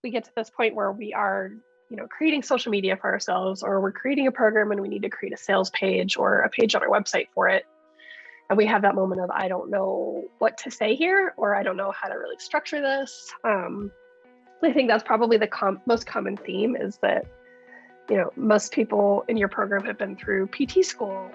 we get to this point where we are, creating social media for ourselves, or we're creating a program and we need to create a sales page or a page on our website for it. And we have that moment of, I don't know what to say here, or I don't know how to really structure this. I think that's probably the most common theme, is that, most people in your program have been through PT school.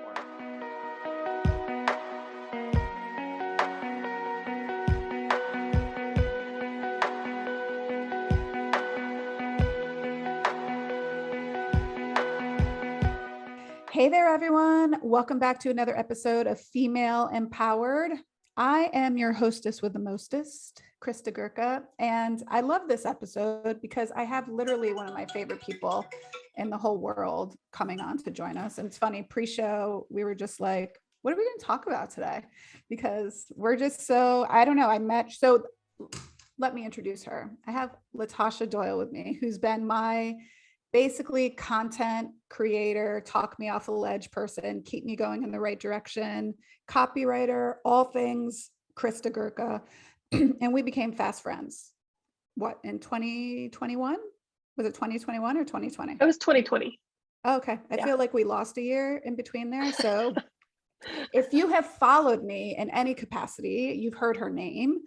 Hey there, everyone. Welcome back to another episode of Female Empowered. I am your hostess with the mostest, Krista Gurka, and I love this episode because I have literally one of my favorite people in the whole world coming on to join us. And it's funny, pre-show, we were just like, what are we going to talk about today? Because we're just so, I don't know, so let me introduce her. I have Latasha Doyle with me, who's been my basically content creator, talk me off a ledge person, keep me going in the right direction, copywriter, all things Krista Gurka. And we became fast friends. What, in 2021? Was it 2021 or 2020? It was 2020. Okay. I feel like we lost a year in between there. So if you have followed me in any capacity, you've heard her name.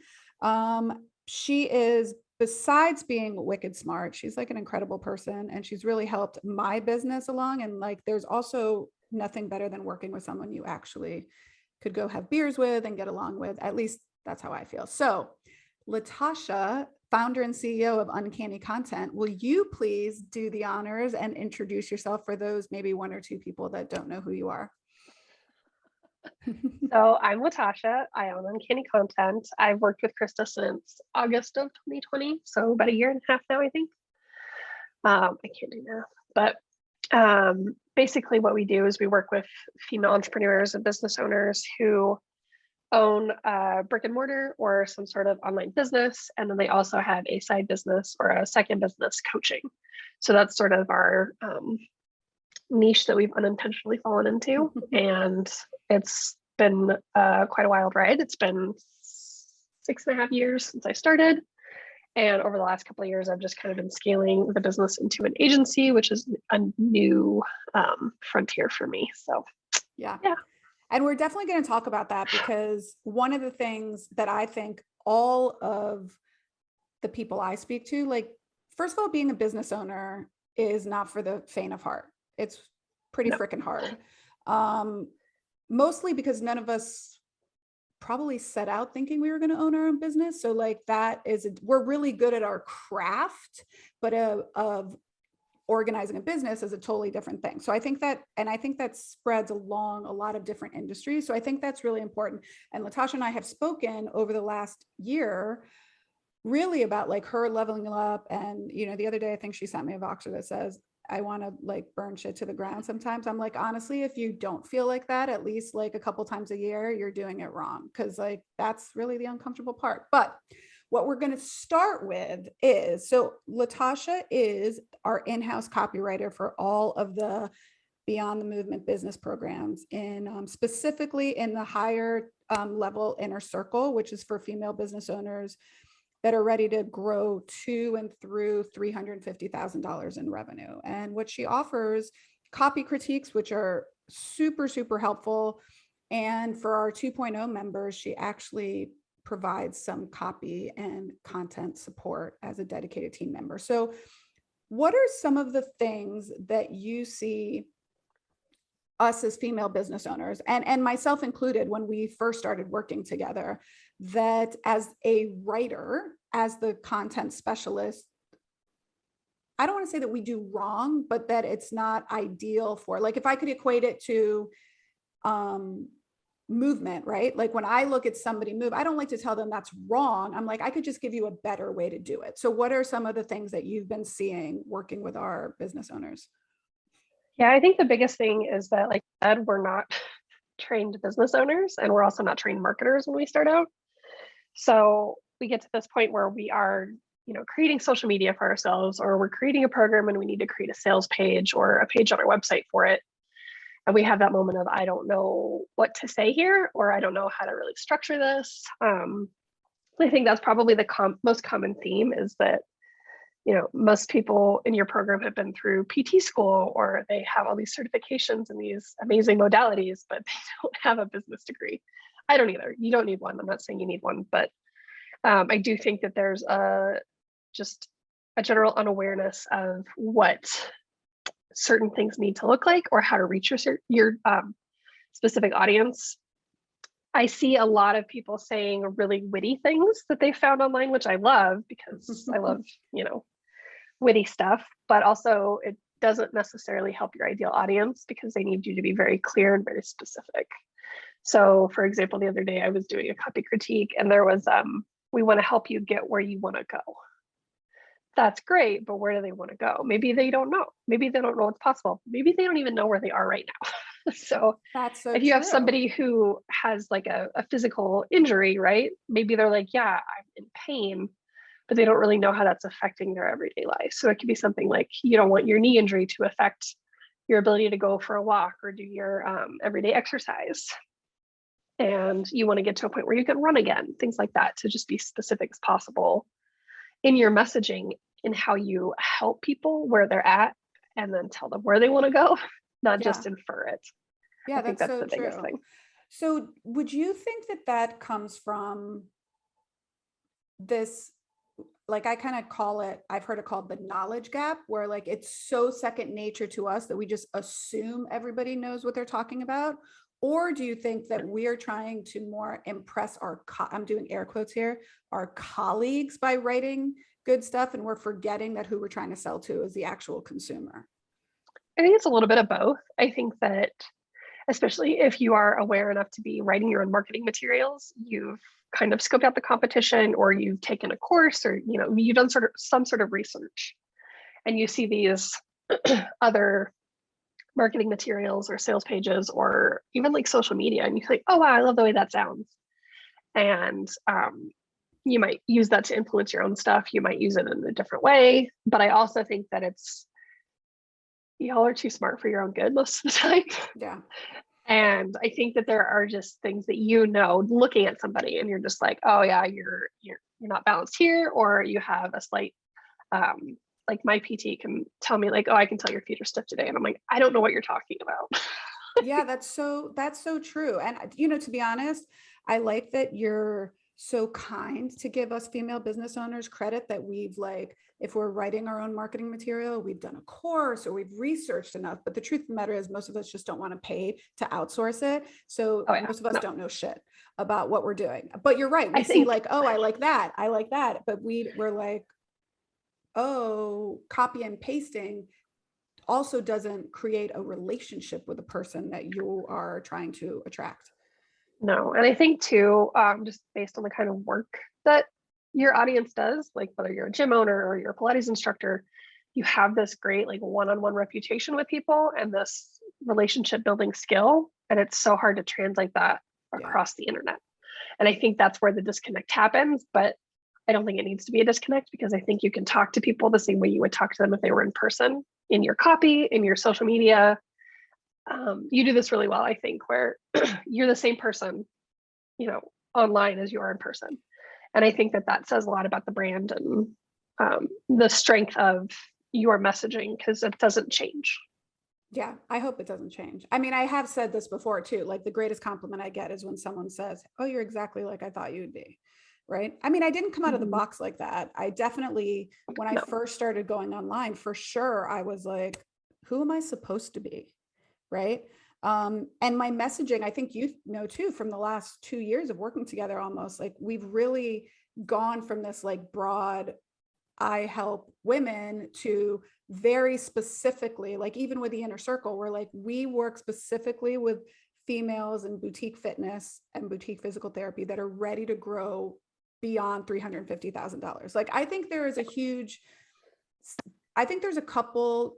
She is, besides being wicked smart, she's like an incredible person, and she's really helped my business along. And like, there's also nothing better than working with someone you actually could go have beers with and get along with. At least that's how I feel. So Latasha, founder and CEO of Uncanny Content, will you please do the honors and introduce yourself for those maybe one or two people that don't know who you are? So I'm Latasha. I own Uncanny Content. I've worked with Krista since August of 2020. So about a year and a half now, I think. I can't do math, but basically what we do is we work with female entrepreneurs and business owners who own a brick and mortar or some sort of online business. And then they also have a side business or a second business coaching. So that's sort of our niche that we've unintentionally fallen into. And it's been quite a wild ride. It's been 6.5 years since I started. And over the last couple of years, I've just kind of been scaling the business into an agency, which is a new frontier for me. So, yeah. And we're definitely going to talk about that, because one of the things that I think all of the people I speak to, like, first of all, being a business owner is not for the faint of heart. It's pretty freaking hard. Mostly because none of us probably set out thinking we were going to own our own business. So like we're really good at our craft, but of organizing a business is a totally different thing. So I think that spreads along a lot of different industries. So I think that's really important. And Latasha and I have spoken over the last year really about like her leveling up. And, the other day, I think she sent me a Voxer that says, I want to like burn shit to the ground sometimes. I'm like, honestly, if you don't feel like that, at least like a couple times a year, you're doing it wrong. Cause like, that's really the uncomfortable part. But what we're going to start with is, so Latasha is our in-house copywriter for all of the Beyond the Movement business programs, in specifically in the higher level inner circle, which is for female business owners that are ready to grow to and through $350,000 in revenue. And what she offers, copy critiques, which are super, super helpful. And for our 2.0 members, she actually provides some copy and content support as a dedicated team member. So what are some of the things that you see us as female business owners, and myself included, when we first started working together, that as a writer, as the content specialist, I don't want to say that we do wrong, but that it's not ideal for, like, if I could equate it to movement, right? Like when I look at somebody move, I don't like to tell them that's wrong. I'm like, I could just give you a better way to do it. So what are some of the things that you've been seeing working with our business owners? Yeah, I think the biggest thing is that, like I said, we're not trained business owners, and we're also not trained marketers when we start out. So we get to this point where we are, creating social media for ourselves, or we're creating a program and we need to create a sales page or a page on our website for it. And we have that moment of, I don't know what to say here, or I don't know how to really structure this. I think that's probably the most common theme, is that, most people in your program have been through PT school, or they have all these certifications in these amazing modalities, but they don't have a business degree. I don't either. You don't need one. I'm not saying you need one, but I do think that there's just a general unawareness of what certain things need to look like, or how to reach your specific audience. I see a lot of people saying really witty things that they found online, which I love, because I love, witty stuff, but also it doesn't necessarily help your ideal audience, because they need you to be very clear and very specific. So for example, the other day I was doing a copy critique, and there was, we want to help you get where you want to go. That's great, but where do they want to go? Maybe they don't know. Maybe they don't know what's possible. Maybe they don't even know where they are right now. So That's so if you true. have somebody who has like a physical injury, right? Maybe they're like, yeah, I'm in pain, but they don't really know how that's affecting their everyday life. So it could be something like, you don't want your knee injury to affect your ability to go for a walk or do your everyday exercise. And you want to get to a point where you can run again, things like that. So just be specific as possible in your messaging, in how you help people where they're at, and then tell them where they want to go, not just infer it. Yeah, I think that's that's so the biggest true. thing. So would you think that comes from this, like, I kind of call it, I've heard it called the knowledge gap, where like it's so second nature to us that we just assume everybody knows what they're talking about? Or do you think that we're trying to more impress our, I'm doing air quotes here, our colleagues by writing good stuff, and we're forgetting that who we're trying to sell to is the actual consumer? I think it's a little bit of both. I think that especially if you are aware enough to be writing your own marketing materials, you've kind of scoped out the competition, or you've taken a course, or you've done some sort of research, and you see these other marketing materials or sales pages, or even like social media, and you think, oh wow, I love the way that sounds. And you might use that to influence your own stuff. You might use it in a different way. But I also think that y'all are too smart for your own good most of the time. Yeah. And I think that there are just things that, looking at somebody, and you're just like, oh yeah, you're not balanced here, or you have a slight, like my PT can tell me like, oh, I can tell your feet are stiff today. And I'm like, I don't know what you're talking about. Yeah, that's so true. And to be honest, I like that you're so kind to give us female business owners credit that we've, like, if we're writing our own marketing material, we've done a course or we've researched enough. But the truth of the matter is, most of us just don't want to pay to outsource it. So most of us don't know shit about what we're doing. But you're right. We see like, oh, I like that. I like that. But we're like, oh, copy and pasting also doesn't create a relationship with the person that you are trying to attract. No. And I think too, just based on the kind of work that your audience does, like whether you're a gym owner or you're a Pilates instructor, you have this great like one-on-one reputation with people and this relationship building skill. And it's so hard to translate that across the internet. And I think that's where the disconnect happens, but I don't think it needs to be a disconnect, because I think you can talk to people the same way you would talk to them if they were in person, in your copy, in your social media. You do this really well, I think, where you're the same person, online as you are in person. And I think that says a lot about the brand and the strength of your messaging, because it doesn't change. Yeah, I hope it doesn't change. I mean, I have said this before too. Like, the greatest compliment I get is when someone says, oh, you're exactly like I thought you would be. Right. I mean, I didn't come out of the box like that. I definitely, when I first started going online, for sure, I was like, who am I supposed to be? Right. And my messaging, I think too, from the last 2 years of working together, almost, like, we've really gone from this like broad, I help women, to very specifically, like, even with the inner circle, we're like, we work specifically with females in boutique fitness and boutique physical therapy that are ready to grow beyond $350,000. Like, I think there's a couple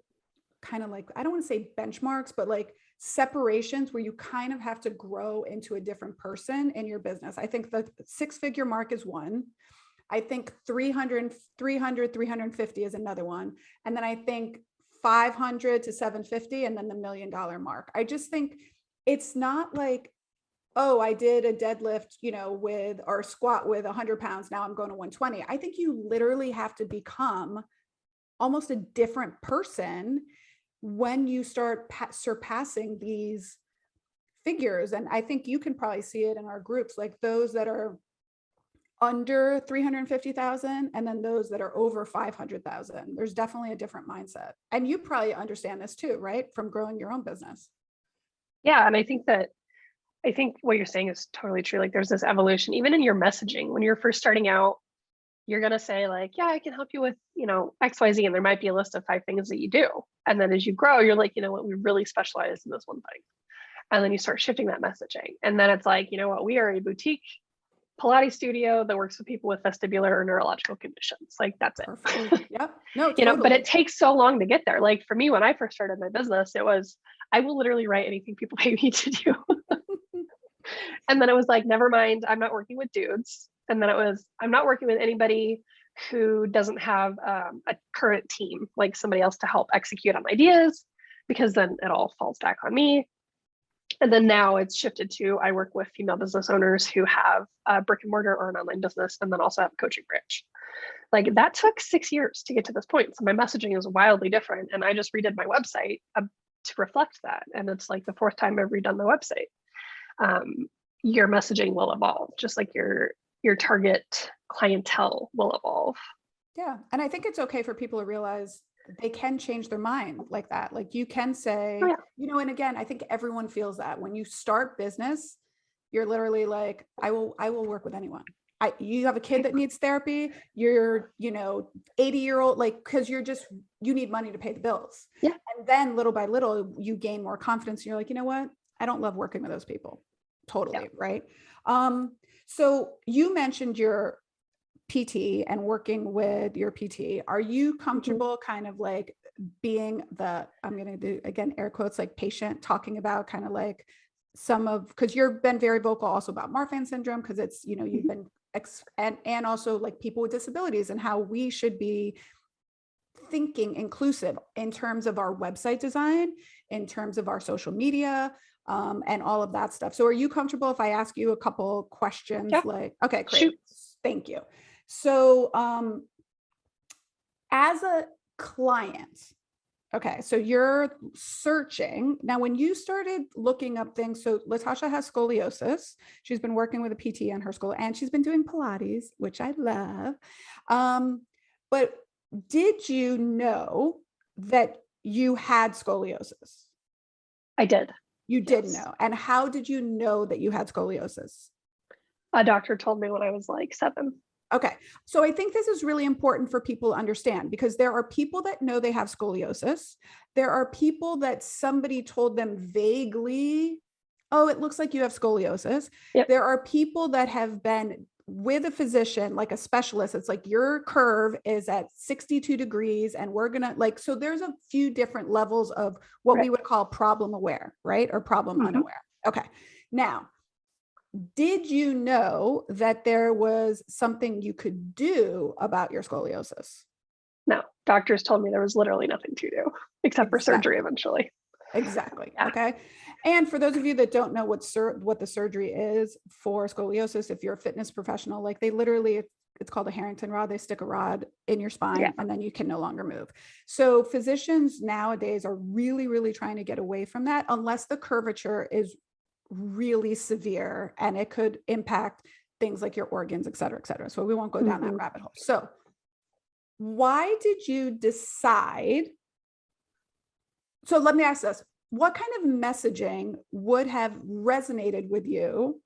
kind of, like, I don't want to say benchmarks, but like separations where you kind of have to grow into a different person in your business. I think the 6-figure mark is one. I think 350 is another one. And then I think 500 to 750, and then the $1 million mark. I just think it's not like, oh, I did a deadlift, with, or squat with 100 pounds. Now I'm going to 120. I think you literally have to become almost a different person when you start surpassing these figures. And I think you can probably see it in our groups, like those that are under 350,000 and then those that are over 500,000. There's definitely a different mindset. And you probably understand this too, right? From growing your own business. Yeah. And I think what you're saying is totally true. Like there's this evolution, even in your messaging. When you're first starting out, you're going to say like, yeah, I can help you with, XYZ. And there might be a list of 5 things that you do. And then as you grow, you're like, you know what, we really specialize in this one thing. And then you start shifting that messaging. And then it's like, you know what, we are a boutique Pilates studio that works with people with vestibular or neurological conditions. Like that's it. Perfect. Yep. No, totally. But it takes so long to get there. Like for me, when I first started my business, it was, I will literally write anything people pay me to do. And then it was like, never mind, I'm not working with dudes. And then it was, I'm not working with anybody who doesn't have a current team, like somebody else to help execute on ideas, because then it all falls back on me. And then now it's shifted to, I work with female business owners who have a brick and mortar or an online business, and then also have a coaching branch. Like that took 6 years to get to this point. So my messaging is wildly different. And I just redid my website to reflect that. And it's like the 4th time I've redone my website. Your messaging will evolve, just like your target clientele will evolve. Yeah. And I think it's okay for people to realize they can change their mind like that. Like you can say, Oh, yeah. and again, I think everyone feels that when you start business, you're literally like, I will work with anyone. You have a kid that needs therapy, you're, 80-year-old, like, cause you need money to pay the bills. Yeah. And then little by little, you gain more confidence. And you're like, you know what? I don't love working with those people. Totally. Yeah. Right. So you mentioned your PT and working with your PT. Are you comfortable kind of like being I'm going to do again, air quotes, like patient, talking about kind of like because you've been very vocal also about Marfan syndrome, because it's, you've been and also like people with disabilities and how we should be thinking inclusive in terms of our website design, in terms of our social media, and all of that stuff. So are you comfortable if I ask you a couple questions? Yeah. Like, okay, great. Shoot. Thank you. So, as a client, okay, so you're searching. Now, when you started looking up things, so Latasha has scoliosis. She's been working with a PT in her school, and she's been doing Pilates, which I love. But did you know that you had scoliosis? I did. You did know. And how did you know that you had scoliosis? A doctor told me when I was like 7. Okay. So I think this is really important for people to understand, because there are people that know they have scoliosis. There are people that somebody told them vaguely, oh, it looks like you have scoliosis. Yep. There are people that have been with a physician, like a specialist. It's like your curve is at 62 degrees and we're going to so there's a few different levels of what we would call problem aware, right? Or problem unaware. Okay. Now, did you know that there was something you could do about your scoliosis? No, doctors told me there was literally nothing to do except for surgery eventually. Exactly. Yeah. Okay. And for those of you that don't know what the surgery is for scoliosis, if you're a fitness professional, like they literally, it's called a Harrington rod. They stick a rod in your spine and then you can no longer move. So physicians nowadays are really, really trying to get away from that, unless the curvature is really severe and it could impact things like your organs, et cetera, et cetera. So we won't go down that rabbit hole. So why did you decide? So let me ask this. What kind of messaging would have resonated with you?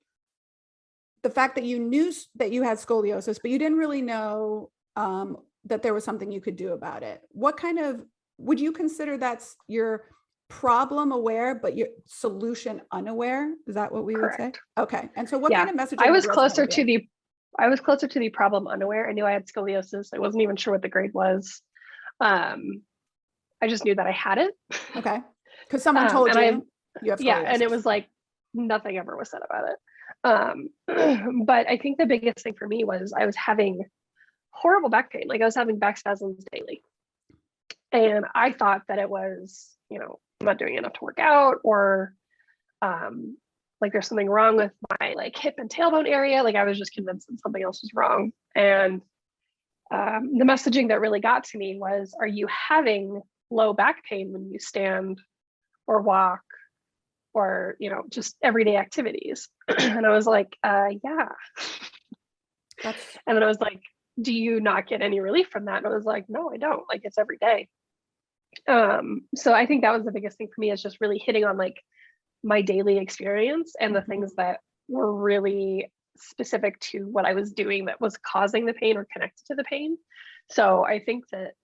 The fact that you knew that you had scoliosis, but you didn't really know that there was something you could do about it. What kind of, would you consider that's your problem aware, but your solution unaware? Is that what we would say? Okay. And so what kind of messaging? I was closer to the problem unaware. I knew I had scoliosis. I wasn't even sure what the grade was. I just knew that I had it. Okay. Because someone told you have scoliosis. Yeah. And it was like, nothing ever was said about it. But I think the biggest thing for me was I was having horrible back pain. Like I was having back spasms daily. And I thought that it was, I'm not doing enough to work out, or like there's something wrong with my like hip and tailbone area. Like I was just convinced that something else was wrong. And The messaging that really got to me was, are you having low back pain when you stand or walk or, just everyday activities? And I was like, yeah. And then I was like, do you not get any relief from that? And I was like, no, I don't. Like, it's every day. So I think that was the biggest thing for me, is just really hitting on like my daily experience and the things that were really specific to what I was doing that was causing the pain or connected to the pain. So I think that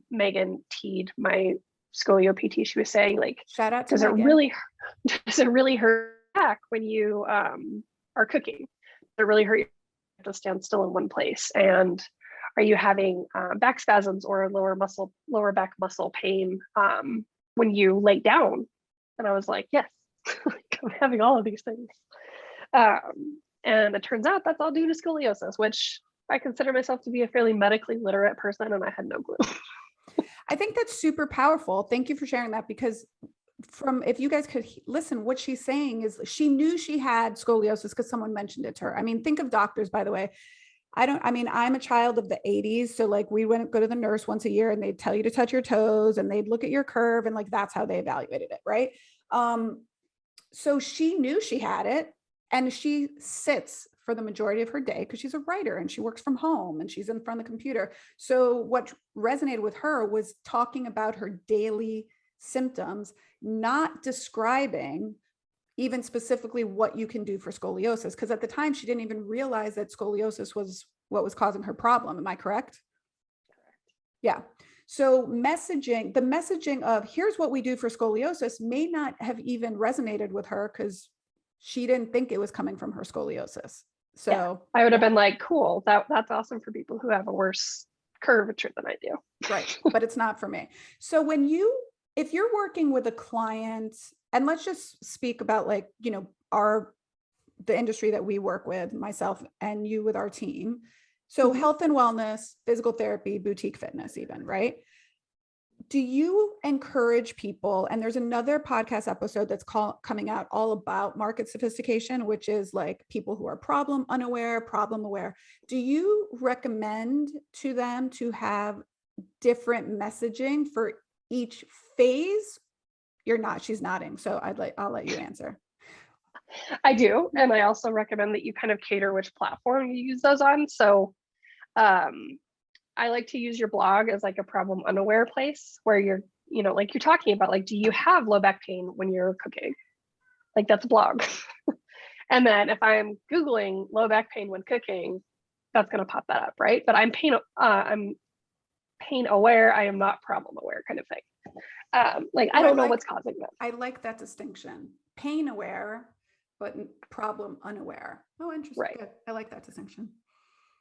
Megan Teed, my scolio PT, she was saying, like, shout out to does it really hurt back when you are cooking? Does it really hurt you to stand still in one place? And are you having back spasms or lower back muscle pain when you lay down? And I was like, yes, I'm having all of these things. And it turns out that's all due to scoliosis, which I consider myself to be a fairly medically literate person, and I had no clue. I think that's super powerful. Thank you for sharing that, because if you guys could listen, what she's saying is she knew she had scoliosis because someone mentioned it to her. I mean, think of doctors, by the way. I'm a child of the 80s. So like we go to the nurse once a year and they'd tell you to touch your toes and they'd look at your curve, and like, that's how they evaluated it. Right. So she knew she had it, and she sits for the majority of her day because she's a writer and she works from home and she's in front of the computer. So what resonated with her was talking about her daily symptoms, not describing even specifically what you can do for scoliosis. Because at the time, she didn't even realize that scoliosis was what was causing her problem. Am I correct? Correct. Yeah. So the messaging of here's what we do for scoliosis may not have even resonated with her because she didn't think it was coming from her scoliosis. So yeah. I would have been like, cool, that's awesome for people who have a worse curvature than I do. Right. But it's not for me. So if you're working with a client, and let's just speak about like, the industry that we work with, myself and you with our team. So health and wellness, physical therapy, boutique fitness even, right? Do you encourage people, and there's another podcast episode that's coming out all about market sophistication, which is like people who are problem aware. Do you recommend to them to have different messaging for each phase? You're not, she's nodding. So I'll let you answer. I do. And I also recommend that you kind of cater which platform you use those on. So I like to use your blog as like a problem unaware place where you're, like you're talking about, like, do you have low back pain when you're cooking? Like, that's a blog. And then if I'm Googling low back pain when cooking, that's going to pop that up, right? But I'm pain aware. I am not problem aware, kind of thing. I don't know what's causing that. I like that distinction. Pain aware, but problem unaware. Oh, interesting. Right. Good. I like that distinction.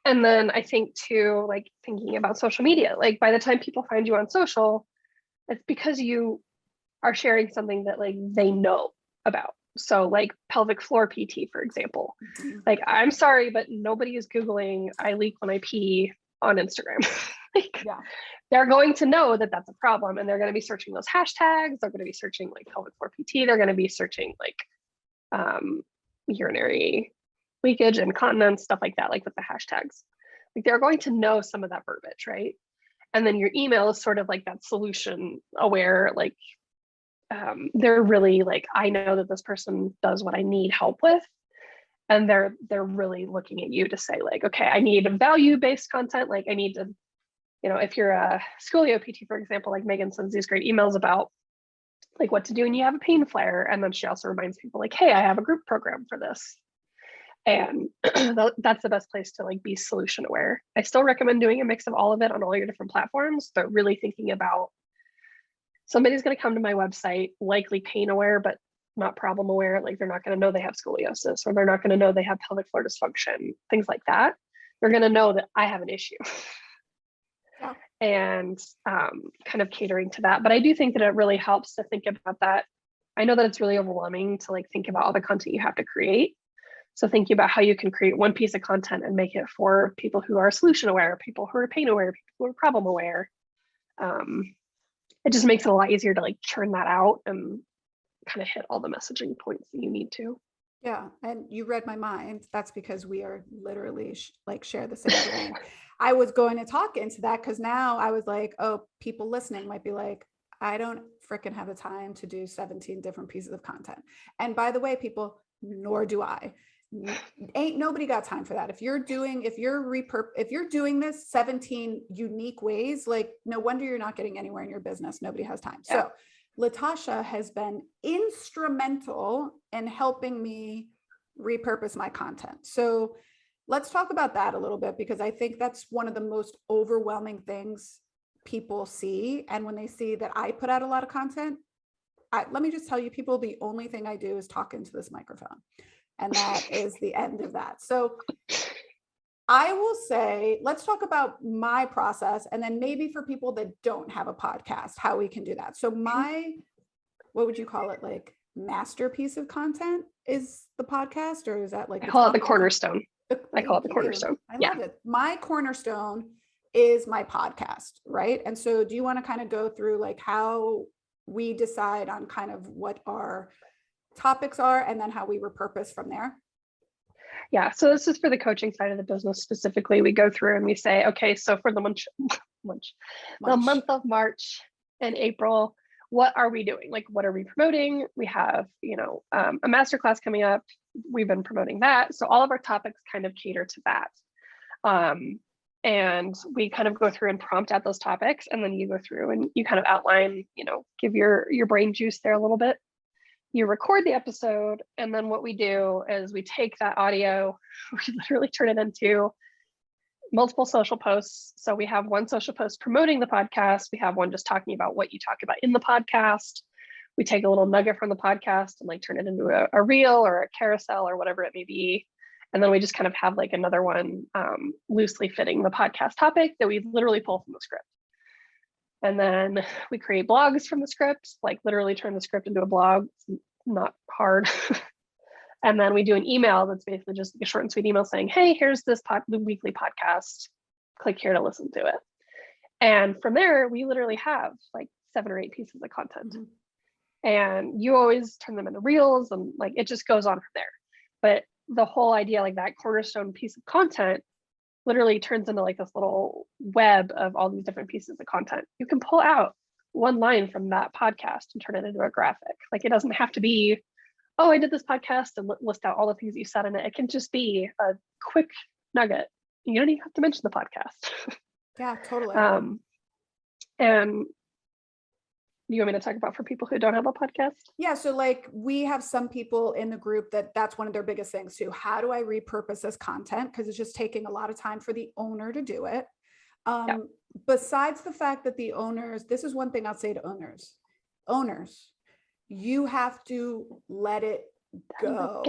And then I think too, like thinking about social media, like by the time people find you on social, it's because you are sharing something that like they know about. So like pelvic floor PT, for example, like, I'm sorry, but nobody is Googling I leak when I pee on Instagram. They're going to know that that's a problem, and they're going to be searching those hashtags. They're going to be searching like pelvic floor PT. They're going to be searching like urinary leakage, incontinence, stuff like that, like with the hashtags. Like, they're going to know some of that verbiage, right? And then your email is sort of like that solution aware, like they're really like, I know that this person does what I need help with. And they're really looking at you to say like, okay, I need value-based content. Like, I need to, if you're a scolio PT, for example, like Megan sends these great emails about like what to do when you have a pain flare. And then she also reminds people like, hey, I have a group program for this. And that's the best place to like be solution aware. I still recommend doing a mix of all of it on all your different platforms, but really thinking about somebody's going to come to my website, likely pain aware, but not problem aware. Like, they're not going to know they have scoliosis, or they're not going to know they have pelvic floor dysfunction, things like that. They're going to know that I have an issue. Yeah. And kind of catering to that. But I do think that it really helps to think about that. I know that it's really overwhelming to like think about all the content you have to create. So thinking about how you can create one piece of content and make it for people who are solution aware, people who are pain aware, people who are problem aware. It just makes it a lot easier to like churn that out and kind of hit all the messaging points that you need to. Yeah. And you read my mind. That's because we are literally share the same brain. I was going to talk into that because now I was like, oh, people listening might be like, I don't freaking have the time to do 17 different pieces of content. And by the way, people, nor do I. Ain't nobody got time for that. If you're doing this 17 unique ways, like no wonder you're not getting anywhere in your business. Nobody has time. Yeah. So Latasha has been instrumental in helping me repurpose my content. So let's talk about that a little bit, because I think that's one of the most overwhelming things people see. And when they see that I put out a lot of content, let me just tell you, people, the only thing I do is talk into this microphone. And that is the end of that. So I will say, let's talk about my process, and then maybe for people that don't have a podcast, how we can do that. So what would you call it? Like masterpiece of content is the podcast, or is that like I call it the cornerstone. I call it the cornerstone. I love it. My cornerstone is my podcast, right? And so do you want to kind of go through like how we decide on kind of what our topics are and then how we repurpose from there? Yeah. So this is for the coaching side of the business specifically. We go through and we say, okay, so for the month of March and April, what are we doing? Like, what are we promoting? We have, a masterclass coming up. We've been promoting that. So all of our topics kind of cater to that. And we kind of go through and prompt out those topics. And then you go through and you kind of outline, give your brain juice there a little bit. You record the episode. And then what we do is we take that audio, we literally turn it into multiple social posts. So we have one social post promoting the podcast. We have one just talking about what you talk about in the podcast. We take a little nugget from the podcast and like turn it into a reel or a carousel or whatever it may be. And then we just kind of have like another one loosely fitting the podcast topic that we literally pull from the script. And then we create blogs from the script, like literally turn the script into a blog. It's not hard. And then we do an email that's basically just like a short and sweet email saying, hey, here's this the weekly podcast. Click here to listen to it. And from there, we literally have like 7 or 8 pieces of content. Mm-hmm. And you always turn them into reels and like it just goes on from there. But the whole idea, like that cornerstone piece of content literally turns into like this little web of all these different pieces of content. You can pull out one line from that podcast and turn it into a graphic. Like it doesn't have to be, oh, I did this podcast and list out all the things you said in it. It can just be a quick nugget. You don't even have to mention the podcast. Yeah, totally. And you want me to talk about for people who don't have a podcast? Yeah. So like we have some people in the group that's one of their biggest things too. How do I repurpose this content? Because it's just taking a lot of time for the owner to do it. Yeah. Besides the fact that the owners, this is one thing I'll say to owners, you have to let it go.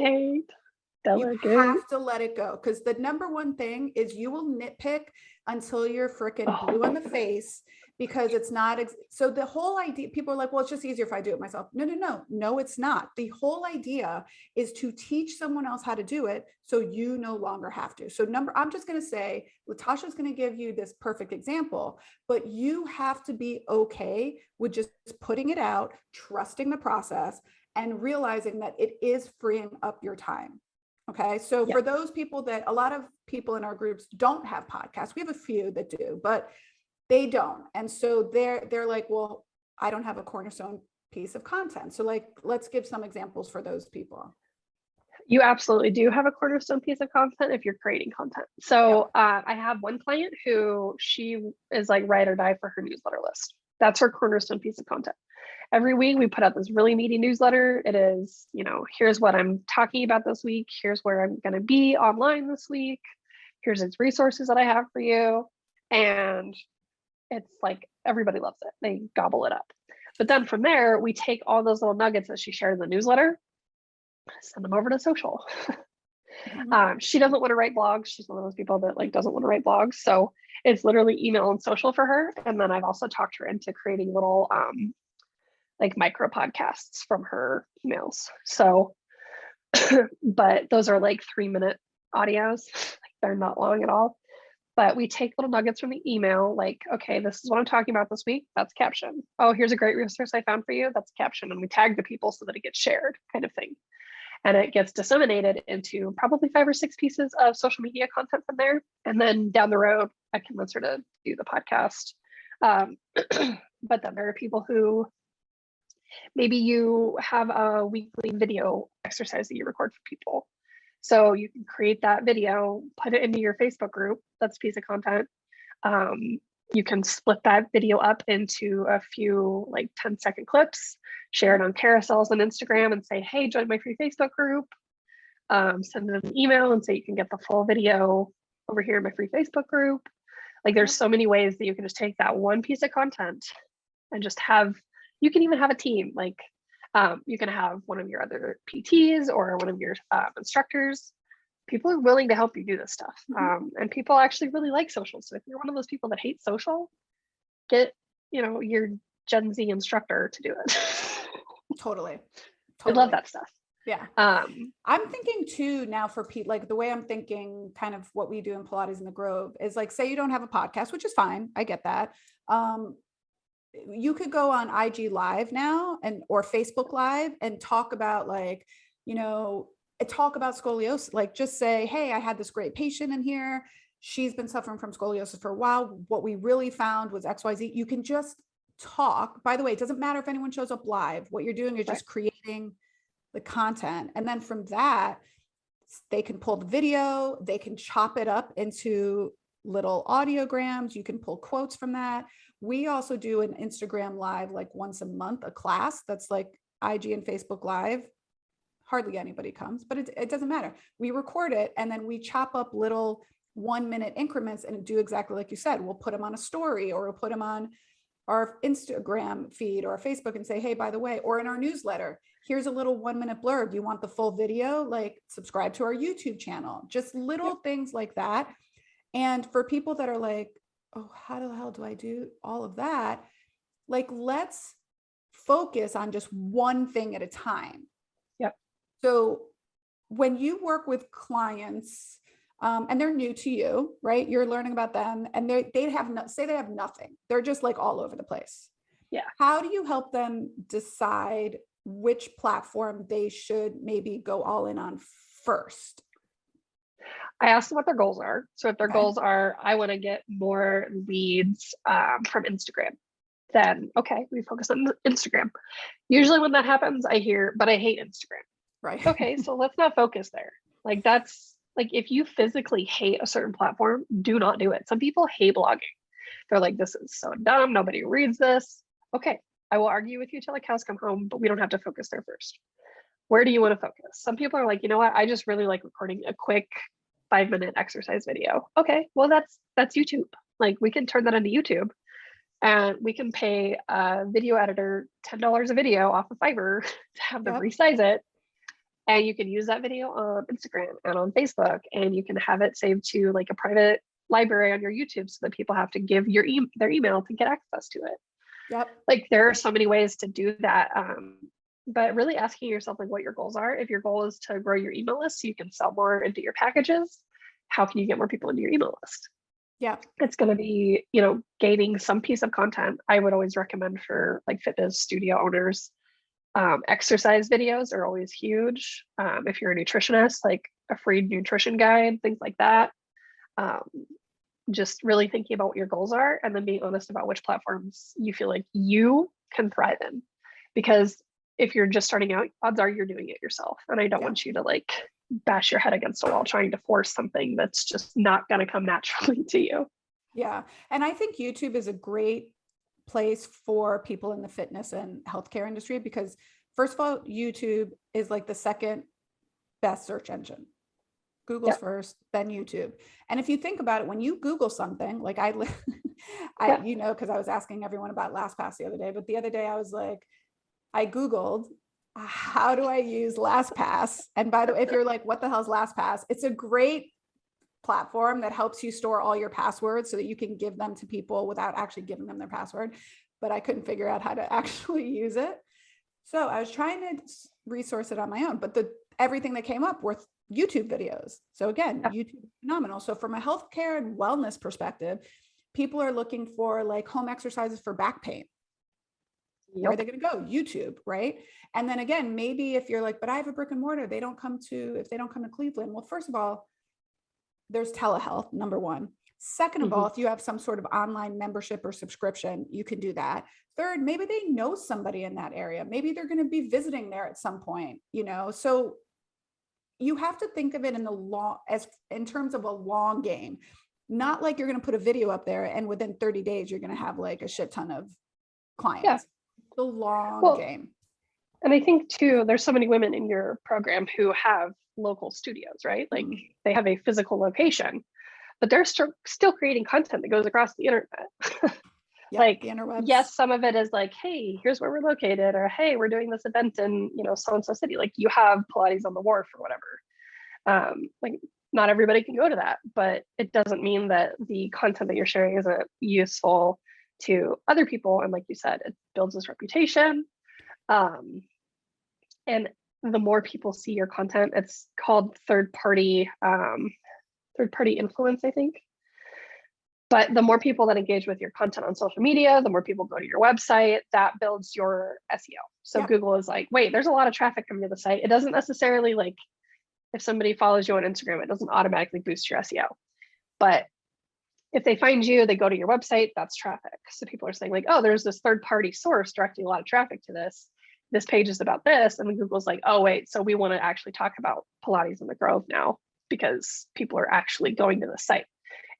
Delegate. You have to let it go, because the number one thing is you will nitpick until you're freaking blue in the face, because it's not. So the whole idea, people are like, well, it's just easier if I do it myself. No, it's not. The whole idea is to teach someone else how to do it so you no longer have to. So I'm just going to say, Latasha's going to give you this perfect example, but you have to be okay with just putting it out, trusting the process, and realizing that it is freeing up your time. Okay. So for those people that a lot of people in our groups don't have podcasts, we have a few that do, but they don't. And so they're like, well, I don't have a cornerstone piece of content. So like, let's give some examples for those people. You absolutely do have a cornerstone piece of content if you're creating content. So I have one client who she is like ride or die for her newsletter list. That's her cornerstone piece of content. Every week we put out this really meaty newsletter. It is, here's what I'm talking about this week. Here's where I'm going to be online this week. Here's its resources that I have for you. And it's like, everybody loves it. They gobble it up. But then from there, we take all those little nuggets that she shared in the newsletter, send them over to social. Mm-hmm. She doesn't want to write blogs. She's one of those people that like doesn't want to write blogs. So it's literally email and social for her. And then I've also talked her into creating little, like micro podcasts from her emails. So, but those are like 3-minute audios. Like they're not long at all. But we take little nuggets from the email, like, okay, this is what I'm talking about this week. That's caption. Oh, here's a great resource I found for you. That's caption. And we tag the people so that it gets shared, kind of thing. and it gets disseminated into probably 5 or 6 pieces of social media content from there. And then down the road, I convince her to do the podcast. But then there are people who maybe you have a weekly video exercise that you record for people. So you can create that video, put it into your Facebook group. That's a piece of content. You can split that video up into a few like 10-second clips, share it on carousels on Instagram and say, hey, join my free Facebook group. Send them an email and say you can get the full video over here in my free Facebook group. Like there's so many ways that you can just take that one piece of content and just have, you can even have a team. Like you can have one of your other PTs or one of your instructors. People are willing to help you do this stuff. And people actually really like social. So if you're one of those people that hate social, get, your Gen Z instructor to do it. Totally. I love that stuff. Yeah. I'm thinking too now for Pete, like the way I'm thinking kind of what we do in Pilates in the Grove is like, say you don't have a podcast, which is fine. I get that. You could go on IG Live now or Facebook Live and talk about like, talk about scoliosis, like just say, hey, I had this great patient in here. She's been suffering from scoliosis for a while. What we really found was XYZ. You can just talk. By the way, it doesn't matter if anyone shows up live. What you're doing is just creating the content. And then from that, they can pull the video, they can chop it up into little audiograms. You can pull quotes from that. We also do an Instagram Live, like once a month, a class that's like IG and Facebook Live. Hardly anybody comes, but it doesn't matter. We record it and then we chop up little 1-minute increments and do exactly like you said. We'll put them on a story or we'll put them on our Instagram feed or Facebook and say, hey, by the way, or in our newsletter, here's a little 1-minute blurb. You want the full video? Like subscribe to our YouTube channel, just little things like that. And for people that are like, oh, how the hell do I do all of that? Like, let's focus on just one thing at a time. Yep. So when you work with clients and they're new to you, right? You're learning about them and they have nothing. They're just like all over the place. Yeah. How do you help them decide which platform they should maybe go all in on first? I asked them what their goals are. So if their goals are, I want to get more leads from Instagram, then okay, we focus on Instagram. Usually when that happens, I hear, but I hate Instagram. Right. Okay, so let's not focus there. Like that's like, if you physically hate a certain platform, do not do it. Some people hate blogging. They're like, this is so dumb. Nobody reads this. Okay, I will argue with you till the cows come home, but we don't have to focus there first. Where do you want to focus? Some people are like, you know what? I just really like recording a quick 5-minute exercise video. Okay, well, that's YouTube. Like we can turn that into YouTube and we can pay a video editor $10 a video off of Fiverr to have them resize it. And you can use that video on Instagram and on Facebook, and you can have it saved to like a private library on your YouTube so that people have to give their email to get access to it. Yep. Like there are so many ways to do that. But really asking yourself like what your goals are. If your goal is to grow your email list so you can sell more into your packages, how can you get more people into your email list? Yeah. It's going to be, gaining some piece of content. I would always recommend for like fitness studio owners, exercise videos are always huge. If you're a nutritionist, like a free nutrition guide, things like that. Just really thinking about what your goals are and then being honest about which platforms you feel like you can thrive in. Because if you're just starting out, odds are you're doing it yourself. And I don't want you to like bash your head against a wall trying to force something that's just not going to come naturally to you. Yeah. And I think YouTube is a great place for people in the fitness and healthcare industry because first of all, YouTube is like the second best search engine. Google's first, then YouTube. And if you think about it, when you Google something, like because I was asking everyone about LastPass the other day, but the other day I was like, I Googled, how do I use LastPass? And by the way, if you're like, what the hell is LastPass? It's a great platform that helps you store all your passwords so that you can give them to people without actually giving them their password. But I couldn't figure out how to actually use it. So I was trying to resource it on my own, but everything that came up were YouTube videos. So again, YouTube is phenomenal. So from a healthcare and wellness perspective, people are looking for like home exercises for back pain. Where are they going to go? YouTube, right? And then again, maybe if you're like, but I have a brick and mortar, if they don't come to Cleveland. Well, first of all, there's telehealth, number one. Second of all, if you have some sort of online membership or subscription, you can do that. Third, maybe they know somebody in that area. Maybe they're going to be visiting there at some point, so you have to think of it in terms of a long game, not like you're going to put a video up there and within 30 days, you're going to have like a shit ton of clients. Yeah. The long game. And I think too, there's so many women in your program who have local studios, right? Like they have a physical location, but they're still creating content that goes across the internet. Like, the interwebs. Yes, some of it is like, hey, here's where we're located, or hey, we're doing this event in, so-and-so city. Like you have Pilates on the Wharf or whatever. Like not everybody can go to that, but it doesn't mean that the content that you're sharing isn't useful to other people. And like you said, it builds this reputation. And the more people see your content, it's called third party influence, I think. But the more people that engage with your content on social media, the more people go to your website, that builds your SEO. So Google is like, wait, there's a lot of traffic coming to the site. It doesn't necessarily, like, if somebody follows you on Instagram, it doesn't automatically boost your SEO. But if they find you, they go to your website, that's traffic. So people are saying like, oh, there's this third party source directing a lot of traffic to this. This page is about this. And then Google's like, oh, wait, so we want to actually talk about Pilates in the Grove now because people are actually going to the site.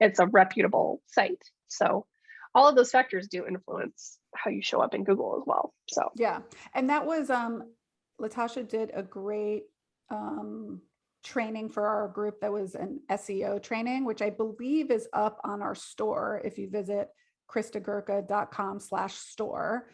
It's a reputable site. So all of those factors do influence how you show up in Google as well. So yeah. And that was, Latasha did a great training for our group that was an SEO training, which I believe is up on our store. If you visit kristagurka.com/store.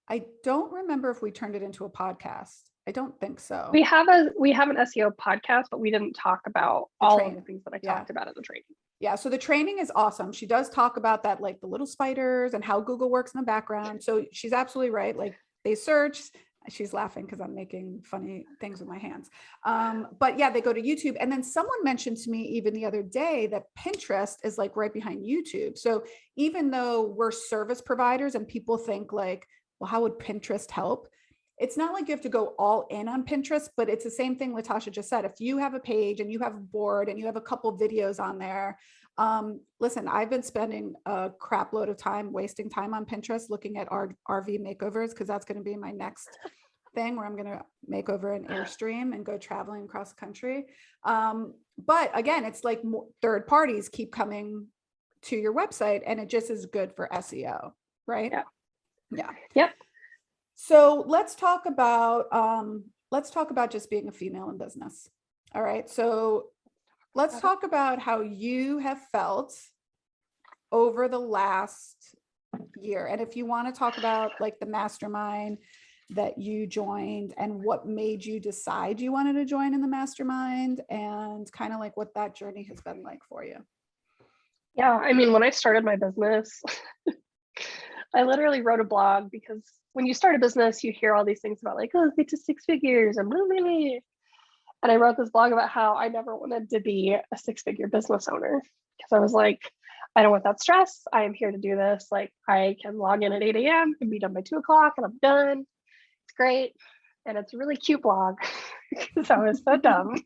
I don't remember if we turned it into a podcast. I don't think so. We have an SEO podcast, but we didn't talk about all of the things that I talked about in the training. Yeah. So the training is awesome. She does talk about that, like the little spiders and how Google works in the background. So she's absolutely right. Like they search. She's laughing because I'm making funny things with my hands. But yeah, they go to YouTube. And then someone mentioned to me even the other day that Pinterest is like right behind YouTube. So even though we're service providers and people think like, well, how would Pinterest help? It's not like you have to go all in on Pinterest, but it's the same thing Latasha just said. If you have a page and you have a board and you have a couple videos on there, listen, I've been spending a crap load of time, wasting time on Pinterest, looking at RV makeovers, because that's going to be my next thing where I'm going to make over an Airstream and go traveling across the country. But again, it's like third parties keep coming to your website and it just is good for SEO, right? Yeah. Yeah. Yep. So let's talk about just being a female in business. All right. So let's talk about how you have felt over the last year. And if you want to talk about like the mastermind that you joined and what made you decide you wanted to join in the mastermind and kind of like what that journey has been like for you. Yeah. I mean, when I started my business, I literally wrote a blog because when you start a business, you hear all these things about like, oh, get to 6 figures and blah, blah, blah. And I wrote this blog about how I never wanted to be a 6-figure business owner because I was like, I don't want that stress. I am here to do this. Like I can log in at 8 a.m. and be done by 2 o'clock and I'm done. It's great. And it's a really cute blog because I was so dumb.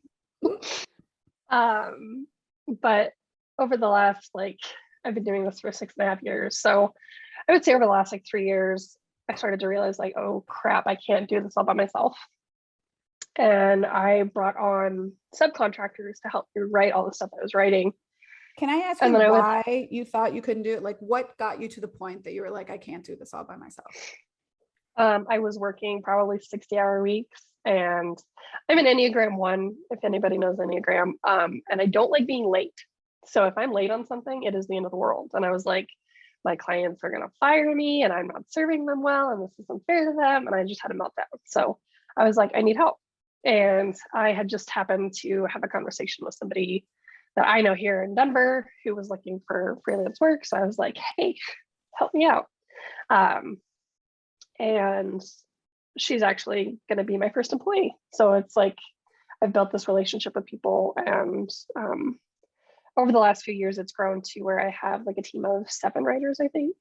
But over the last, I've been doing this for 6.5 years. So I would say over the last 3 years, I started to realize oh crap, I can't do this all by myself. And I brought on subcontractors to help me write all the stuff I was writing. Can I ask you why you thought you couldn't do it? Like what got you to the point that you were like, I can't do this all by myself? I was working probably 60-hour weeks and I'm an Enneagram 1, if anybody knows Enneagram. And I don't like being late. So if I'm late on something, it is the end of the world. And I was like, my clients are going to fire me and I'm not serving them well. And this is unfair to them. And I just had a meltdown. So I was like, I need help. And I had just happened to have a conversation with somebody that I know here in Denver who was looking for freelance work. So I was like, hey, help me out. And she's actually going to be my first employee. So it's like, I've built this relationship with people and over the last few years, it's grown to where I have a team of 7 writers, I think.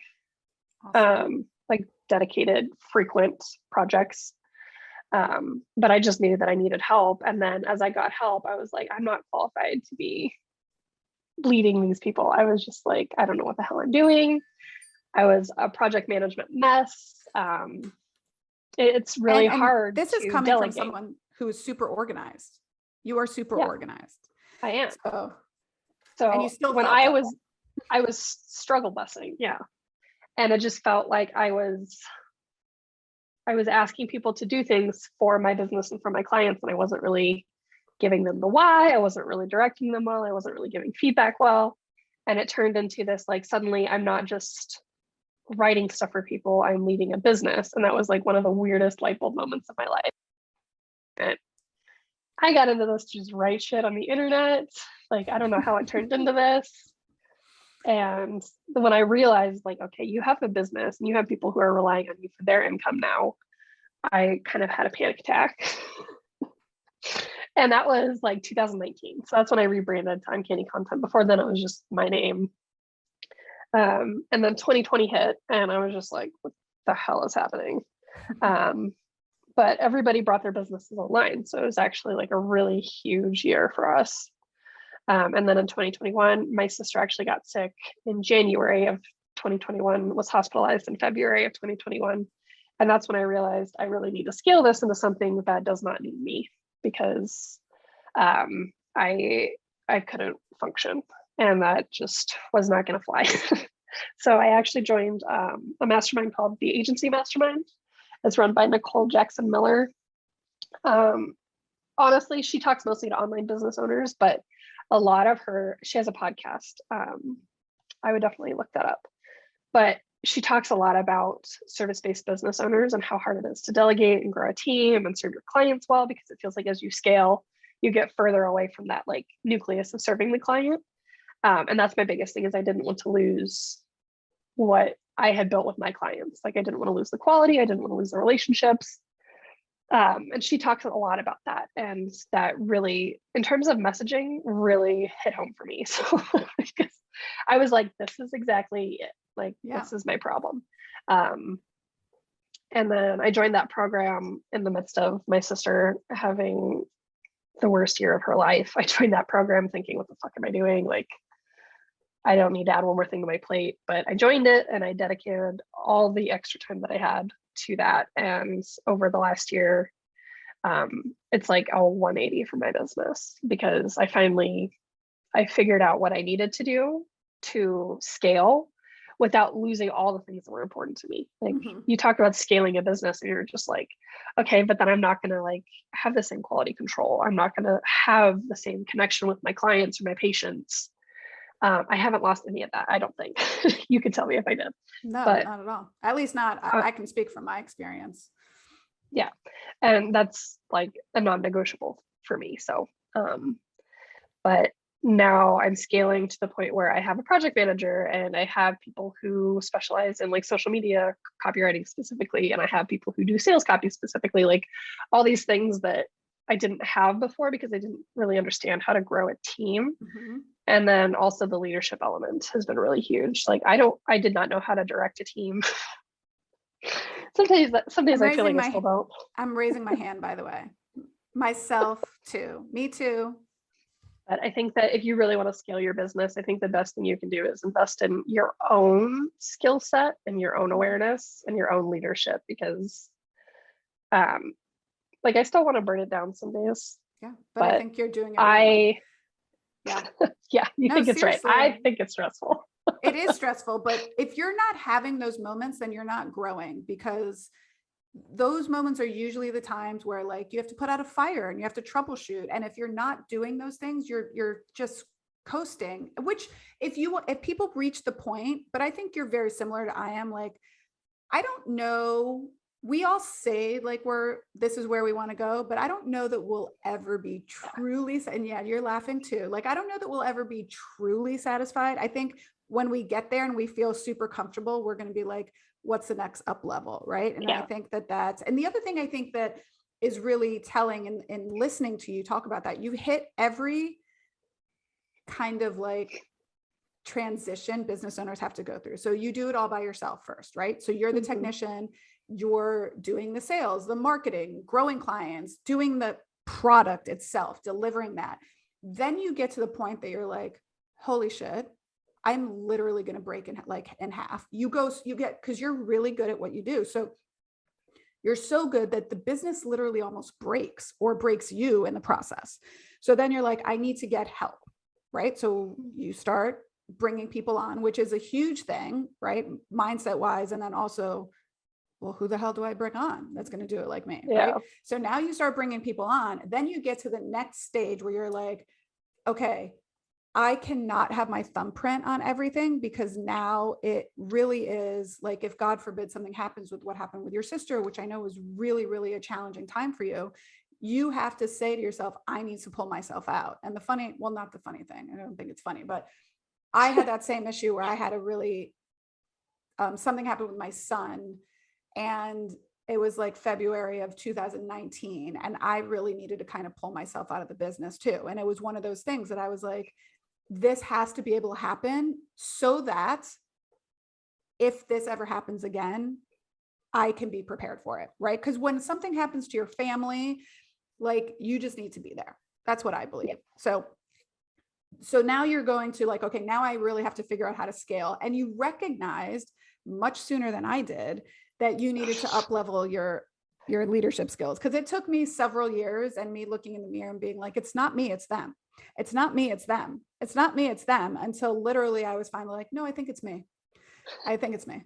Awesome. like dedicated, frequent projects. But I just knew that I needed help. And then as I got help, I was like, I'm not qualified to be leading these people. I was just like, I don't know what the hell I'm doing. I was a project management mess. It's really And hard this is to coming delegate. from someone who is super organized. You are super organized. I am. So and you still when I was struggle busing. Yeah. And it just felt like I was asking people to do things for my business and for my clients, and I wasn't really giving them the why. I wasn't really directing them well. I wasn't really giving feedback well. And it turned into this, like, suddenly I'm not just writing stuff for people, I'm leading a business. And that was like one of the weirdest light bulb moments of my life. And I got into this to just write shit on the internet. Like, I don't know how it turned into this. And when I realized, like, okay, you have a business and you have people who are relying on you for their income now, I kind of had a panic attack. And that was like 2019. So that's when I rebranded to Uncanny Content. Before then, it was just my name. And then 2020 hit, and I was just like, what the hell is happening? But everybody brought their businesses online. So it was actually like a really huge year for us. And then in 2021, my sister actually got sick in January of 2021, was hospitalized in February of 2021. And that's when I realized I really need to scale this into something that does not need me, because I couldn't function, and that just was not going to fly. So I actually joined a mastermind called the Agency Mastermind. It's run by Nicole Jackson Miller. Honestly, she talks mostly to online business owners, but a lot of she has a podcast. I would definitely look that up. But she talks a lot about service-based business owners and how hard it is to delegate and grow a team and serve your clients well, because it feels like as you scale, you get further away from that like nucleus of serving the client. And that's my biggest thing, is I didn't want to lose what I had built with my clients. Like, I didn't want to lose the quality. I didn't want to lose the relationships. And she talks a lot about that. And that really, in terms of messaging, really hit home for me. So because I was like, this is exactly it. Like, this is my problem. And then I joined that program in the midst of my sister having the worst year of her life. I joined that program thinking, what the fuck am I doing? Like, I don't need to add one more thing to my plate. But I joined it and I dedicated all the extra time that I had to that. And over the last year, it's like a 180 for my business, because I figured out what I needed to do to scale without losing all the things that were important to me. Like, you talk about scaling a business and you're just like, okay, but then I'm not going to like have the same quality control. I'm not going to have the same connection with my clients or my patients. I haven't lost any of that, I don't think. You could tell me if I did. No, but, not at all. At least not, I can speak from my experience. Yeah. And that's like a non-negotiable for me. So, but now I'm scaling to the point where I have a project manager and I have people who specialize in like social media copywriting specifically. And I have people who do sales copy specifically, like all these things that I didn't have before because I didn't really understand how to grow a team. And then also the leadership element has been really huge. Like, I did not know how to direct a team. Sometimes I feel like I still don't. I'm raising my hand, by the way. Myself too. Me too. But I think that if you really want to scale your business, I think the best thing you can do is invest in your own skill set and your own awareness and your own leadership, because like, I still want to burn it down some days. Yeah, but I think you're doing it. Yeah, you think it's right. I think it's stressful. It is stressful, but if you're not having those moments, then you're not growing, because those moments are usually the times where like you have to put out a fire and you have to troubleshoot. And if you're not doing those things, you're just coasting, which if people reach the point, but I think you're very similar to I am, like, I don't know. We all say like this is where we want to go, but I don't know that we'll ever be truly, and yeah, you're laughing too. Like, I don't know that we'll ever be truly satisfied. I think when we get there and we feel super comfortable, we're going to be like, what's the next up level? Right. And I think and the other thing I think that is really telling in listening to you talk about that, you hit every kind of like transition business owners have to go through. So you do it all by yourself first, right? So you're the technician, you're doing the sales, the marketing, growing clients, doing the product itself, delivering that. Then you get to the point that you're like, holy shit, I'm literally going to break in half. Because you're really good at what you do. So you're so good that the business literally almost breaks or breaks you in the process. So then you're like, I need to get help, right? So you start bringing people on, which is a huge thing, right? Mindset wise. And then also, well, who the hell do I bring on that's going to do it like me? Yeah. Right. So now you start bringing people on. Then you get to the next stage where you're like, okay, I cannot have my thumbprint on everything, because now it really is like, if God forbid something happens with what happened with your sister, which I know was really, really a challenging time for you, you have to say to yourself, I need to pull myself out. And not the funny thing, I don't think it's funny, but I had that same issue where I had a really, something happened with my son, and it was like February of 2019. And I really needed to kind of pull myself out of the business too. And it was one of those things that I was like, this has to be able to happen so that if this ever happens again, I can be prepared for it, right? Because when something happens to your family, like, you just need to be there. That's what I believe. So now you're going to like, okay, now I really have to figure out how to scale. And you recognized much sooner than I did that you needed to up level your leadership skills. Because it took me several years and me looking in the mirror and being like, it's not me, it's them. It's not me, it's them. It's not me, it's them. Until literally I was finally like, no, I think it's me. I think it's me.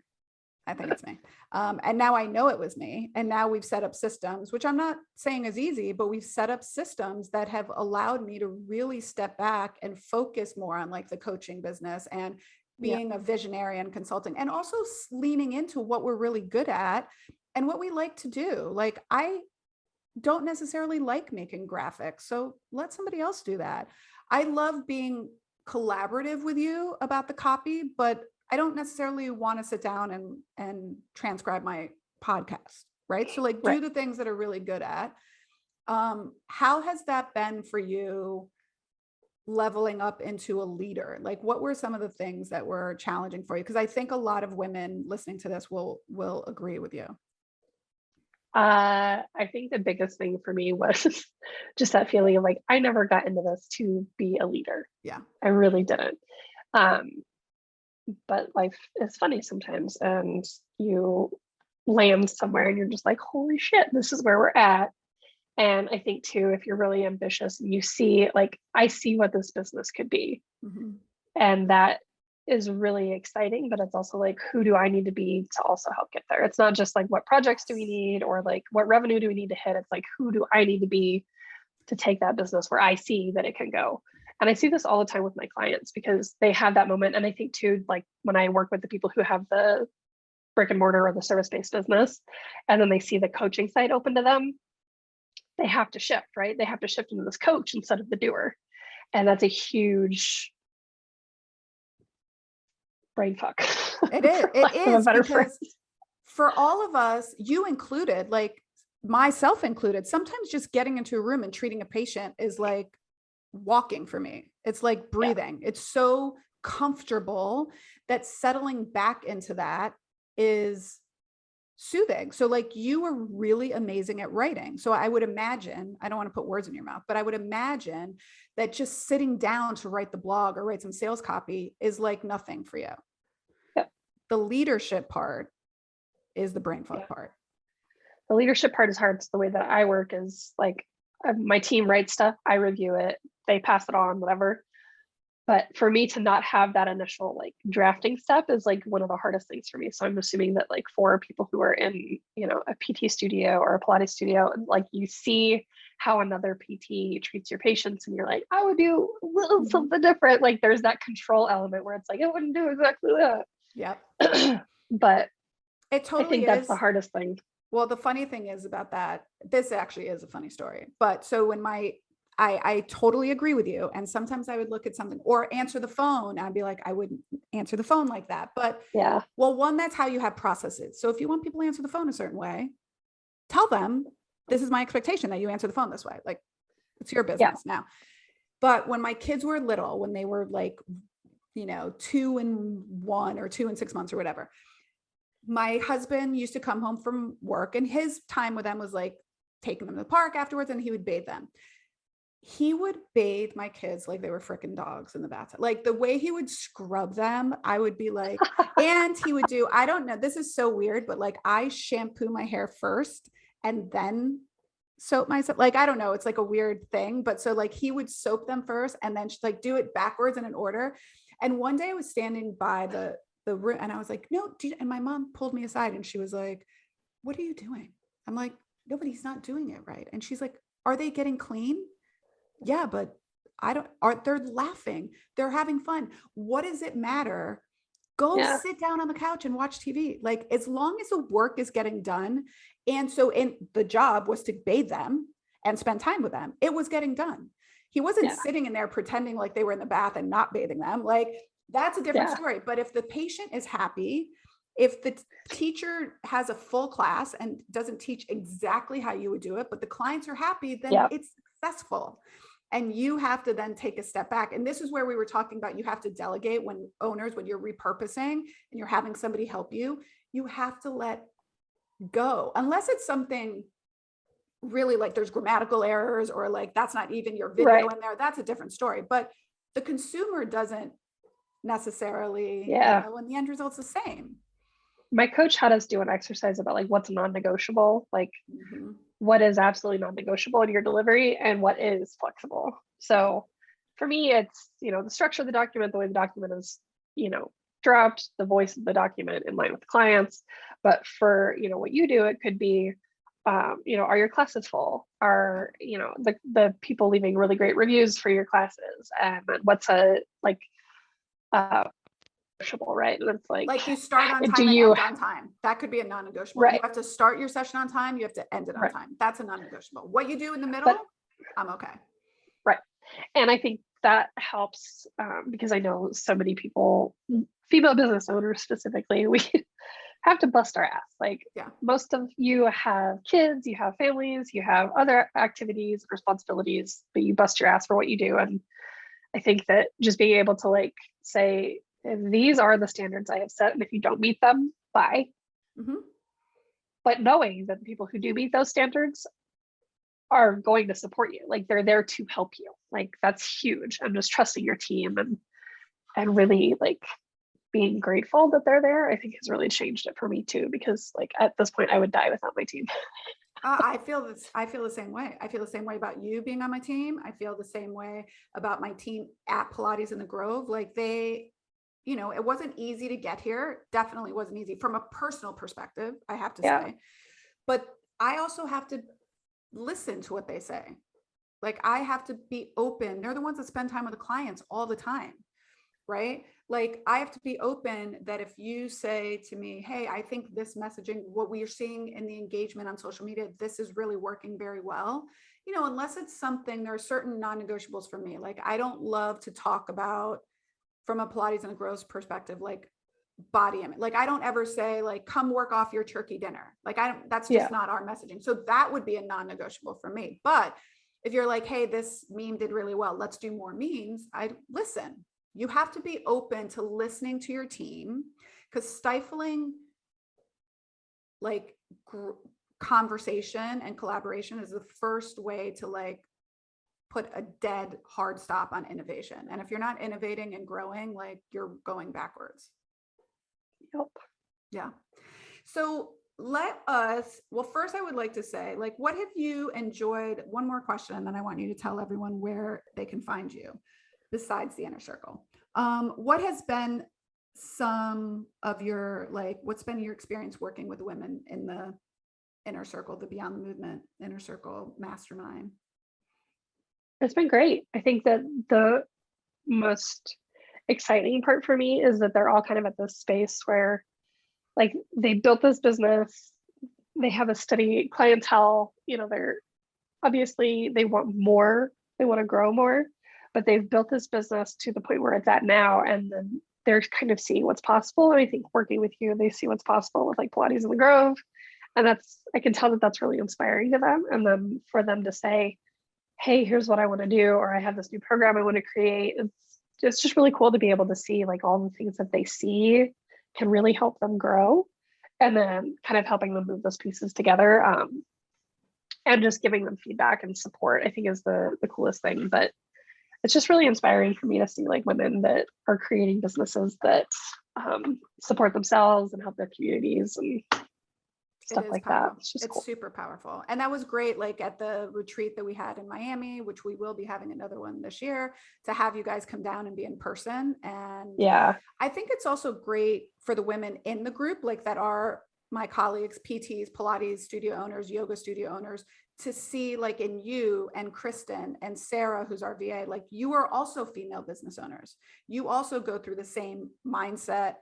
I think it's me. And now I know it was me. And now we've set up systems, which I'm not saying is easy, but we've set up systems that have allowed me to really step back and focus more on like the coaching business and being a visionary and consulting, and also leaning into what we're really good at and what we like to do. Like, I don't necessarily like making graphics, so let somebody else do that. I love being collaborative with you about the copy, but I don't necessarily want to sit down and transcribe my podcast, right? So like, do the things that are really good at. How has that been for you leveling up into a leader? Like, what were some of the things that were challenging for you? Because I think a lot of women listening to this will agree with you. I think the biggest thing for me was just that feeling of like, I never got into this to be a leader. Yeah. I really didn't. But life is funny sometimes, and you land somewhere and you're just like, holy shit, this is where we're at. And I think too, if you're really ambitious, you see, like, I see what this business could be. And that is really exciting, but it's also like, who do I need to be to also help get there? It's not just like, what projects do we need, or like, what revenue do we need to hit? It's like, who do I need to be to take that business where I see that it can go? And I see this all the time with my clients, because they have that moment. And I think too, like when I work with the people who have the brick and mortar or the service-based business, and then they see the coaching side open to them, they have to shift, right? They have to shift into this coach instead of the doer. And that's a huge brain fuck. It is. It is, because for all of us, you included, like myself included, sometimes just getting into a room and treating a patient is like walking for me. It's like breathing. It's so comfortable that settling back into that is soothing. So like, you were really amazing at writing. So I would imagine, I don't want to put words in your mouth, but I would imagine that just sitting down to write the blog or write some sales copy is like nothing for you. The leadership part is the brain fuck part. The leadership part is hard. So the way that I work is like, my team writes stuff, I review it, they pass it on, whatever. But for me to not have that initial like drafting step is like one of the hardest things for me. So I'm assuming that like for people who are in, you know, a PT studio or a Pilates studio, like you see how another PT treats your patients and you're like, I would do a little something different. Like there's that control element where it's like, it wouldn't do exactly that. Yep. But it totally I think that's the hardest thing. Well, the funny thing is about that, this actually is a funny story. But so when I totally agree with you. And sometimes I would look at something or answer the phone. And I'd be like, I wouldn't answer the phone like that. But well, one, that's how you have processes. So if you want people to answer the phone a certain way, tell them, this is my expectation that you answer the phone this way. Like, it's your business now. But when my kids were little, when they were like 2 in 1 or 2 in 6 months or whatever. My husband used to come home from work and his time with them was like taking them to the park afterwards and he would bathe them. He would bathe my kids like they were freaking dogs in the bathtub. Like the way he would scrub them, I would be like, and he would do, I don't know, this is so weird, but like I shampoo my hair first and then soap myself. Like, I don't know, it's like a weird thing. But so like he would soap them first and then like do it backwards in an order. And one day I was standing by the room and I was like, no, and my mom pulled me aside and she was like, what are you doing? I'm like, no, but he's not doing it right. And she's like, are they getting clean? Yeah, but they're laughing. They're having fun. What does it matter? Go sit down on the couch and watch TV. Like as long as the work is getting done. And so the job was to bathe them and spend time with them. It was getting done. He wasn't sitting in there pretending like they were in the bath and not bathing them. Like that's a different story. But if the patient is happy, if the teacher has a full class and doesn't teach exactly how you would do it, but the clients are happy, then it's successful. And you have to then take a step back. And this is where we were talking about, you have to delegate when you're repurposing and you're having somebody help you, you have to let go, unless it's something really like there's grammatical errors or like, that's not even your video in there. That's a different story. But the consumer doesn't necessarily, and the end result's the same. My coach had us do an exercise about like what's non-negotiable, like what is absolutely non-negotiable in your delivery and what is flexible. So for me, it's, the structure of the document, the way the document is, dropped, the voice of the document in line with the clients. But for, what you do, it could be, are your classes full? Are, the people leaving really great reviews for your classes? And what's a like, right? And it's like you start on time and end on time. That could be a non-negotiable. You have to start your session on time. You have to end it on time. That's a non-negotiable. What you do in the middle, I'm okay. Right. And I think that helps because I know so many people, female business owners specifically, we have to bust our ass. Like most of you have kids, you have families, you have other activities, responsibilities, but you bust your ass for what you do. And I think that just being able to like say, these are the standards I have set, and if you don't meet them, bye. But knowing that the people who do meet those standards are going to support you, like they're there to help you, like that's huge. And just trusting your team and really like being grateful that they're there, I think has really changed it for me too, because like at this point I would die without my team. I feel the same way. I feel the same way about you being on my team. I feel the same way about my team at Pilates in the Grove. Like it wasn't easy to get here. Definitely wasn't easy from a personal perspective, I have to say. But I also have to listen to what they say. Like I have to be open. They're the ones that spend time with the clients all the time, right? Like I have to be open that if you say to me, hey, I think this messaging, what we are seeing in the engagement on social media, this is really working very well. Unless it's something, there are certain non-negotiables for me. Like I don't love to talk about from a Pilates and a Growth perspective, like body image. Like I don't ever say like, come work off your turkey dinner. Like that's just not our messaging. So that would be a non-negotiable for me. But if you're like, hey, this meme did really well, let's do more memes, I listen. You have to be open to listening to your team, because stifling like conversation and collaboration is the first way to like put a dead hard stop on innovation. And if you're not innovating and growing, like you're going backwards. Yeah. So first I would like to say, like, what have you enjoyed? One more question, and then I want you to tell everyone where they can find you besides the inner circle. What has been some of your, like, what's been your experience working with women in the inner circle, the Beyond the Movement inner circle mastermind? It's been great. I think that the most exciting part for me is that they're all kind of at this space where like they built this business, they have a steady clientele, they're obviously they want more, they want to grow more, but they've built this business to the point where it's at now, and then they're kind of seeing what's possible. And I think working with you, they see what's possible with like Pilates in the Grove, and I can tell that that's really inspiring to them. And then for them to say, hey, here's what I want to do, or I have this new program I want to create, it's just really cool to be able to see like all the things that they see can really help them grow, and then kind of helping them move those pieces together, and just giving them feedback and support, I think is the coolest thing. But it's just really inspiring for me to see like women that are creating businesses that support themselves and help their communities and stuff like powerful. that. It's just It's cool. super powerful. And that was great. Like at the retreat that we had in Miami, which we will be having another one this year, to have you guys come down and be in person. And Yeah. I think it's also great for the women in the group, like that are my colleagues, PTs, Pilates studio owners, yoga studio owners, to see like in you and Kristen and Sarah, who's our VA, like you are also female business owners. You also go through the same mindset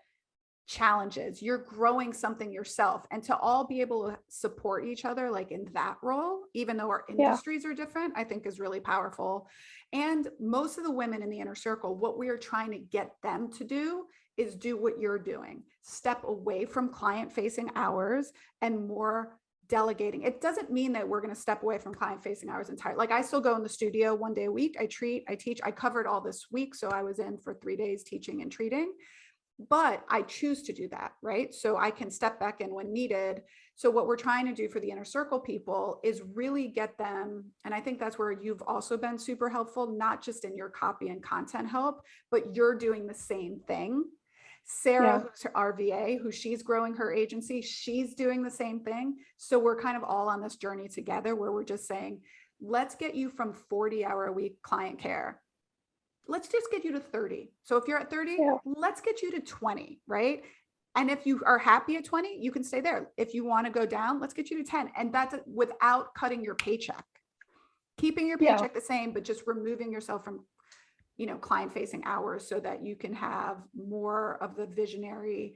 challenges. You're growing something yourself, and to all be able to support each other like in that role, even though our industries are different, I think is really powerful. And most of the women in the inner circle, what we are trying to get them to do is do what you're doing. Step away from client facing hours and more delegating. It doesn't mean that we're going to step away from client facing hours entirely. Like I still go in the studio 1 day a week. I teach. I covered all this week. So I was in for 3 days teaching and treating, but I choose to do that, right? So I can step back in when needed. So what we're trying to do for the inner circle people is really get them. And I think that's where you've also been super helpful, not just in your copy and content help, but you're doing the same thing. Sarah, who's our VA, who she's growing her agency, she's doing the same thing. So we're kind of all on this journey together where we're just saying, let's get you from 40-hour a week client care. Let's just get you to 30. So if you're at 30, let's get you to 20, right? And if you are happy at 20, you can stay there. If you want to go down, let's get you to 10. And that's without cutting your paycheck, keeping your paycheck the same, but just removing yourself from, client facing hours so that you can have more of the visionary,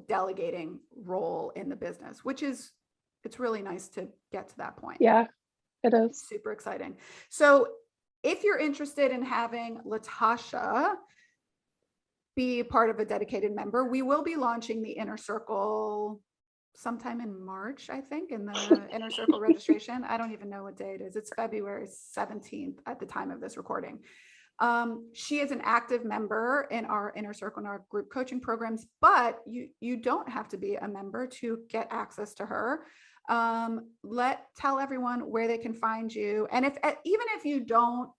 delegating role in the business, it's really nice to get to that point. Yeah, it is. Super exciting. So if you're interested in having Latasha be part of a dedicated member, we will be launching the Inner Circle sometime in March, I think, in the Inner Circle registration. I don't even know what day it is. It's February 17th at the time of this recording. She is an active member in our Inner Circle and our group coaching programs, but you don't have to be a member to get access to her. Tell everyone where they can find you. And even if you don't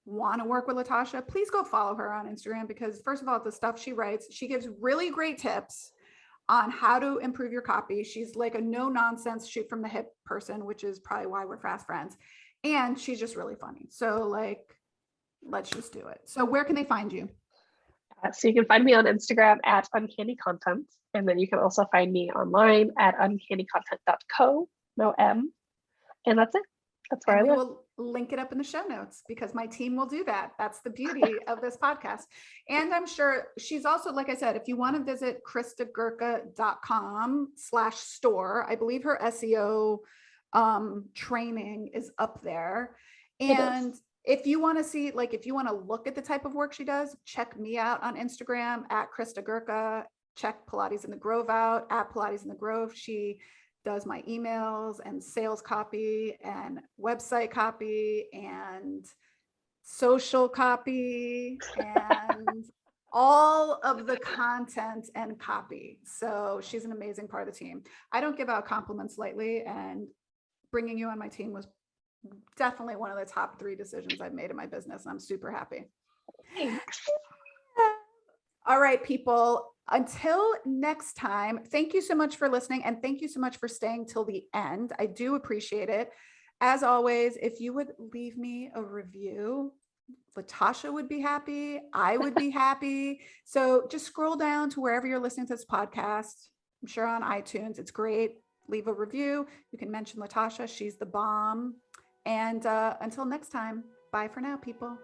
want to work with Latasha, please go follow her on Instagram, because first of all, the stuff she writes, she gives really great tips on how to improve your copy. She's like a no nonsense, shoot from the hip person, which is probably why we're fast friends. And she's just really funny. So let's just do it. So where can they find you? So you can find me on Instagram at Uncanny Content. And then you can also find me online at uncannycontent.co, no M. And that's it. That's where I live. Will link it up in the show notes because my team will do that. That's the beauty of this podcast. And I'm sure she's also, like I said, if you want to visit kristagurka.com/store, I believe her SEO training is up there. And if you want to see, if you want to look at the type of work she does, check me out on Instagram at Krista Gurka. Check Pilates in the Grove out at Pilates in the Grove. She does my emails and sales copy and website copy and social copy and all of the content and copy. So she's an amazing part of the team. I don't give out compliments lightly, and bringing you on my team was definitely one of the top 3 decisions I've made in my business. And I'm super happy. Thanks. All right, people. Until next time, thank you so much for listening, and thank you so much for staying till the end. I do appreciate it. As always, if you would leave me a review, Latasha would be happy. I would be happy. So just scroll down to wherever you're listening to this podcast. I'm sure on iTunes. It's great. Leave a review. You can mention Latasha. She's the bomb. And until next time, bye for now, people.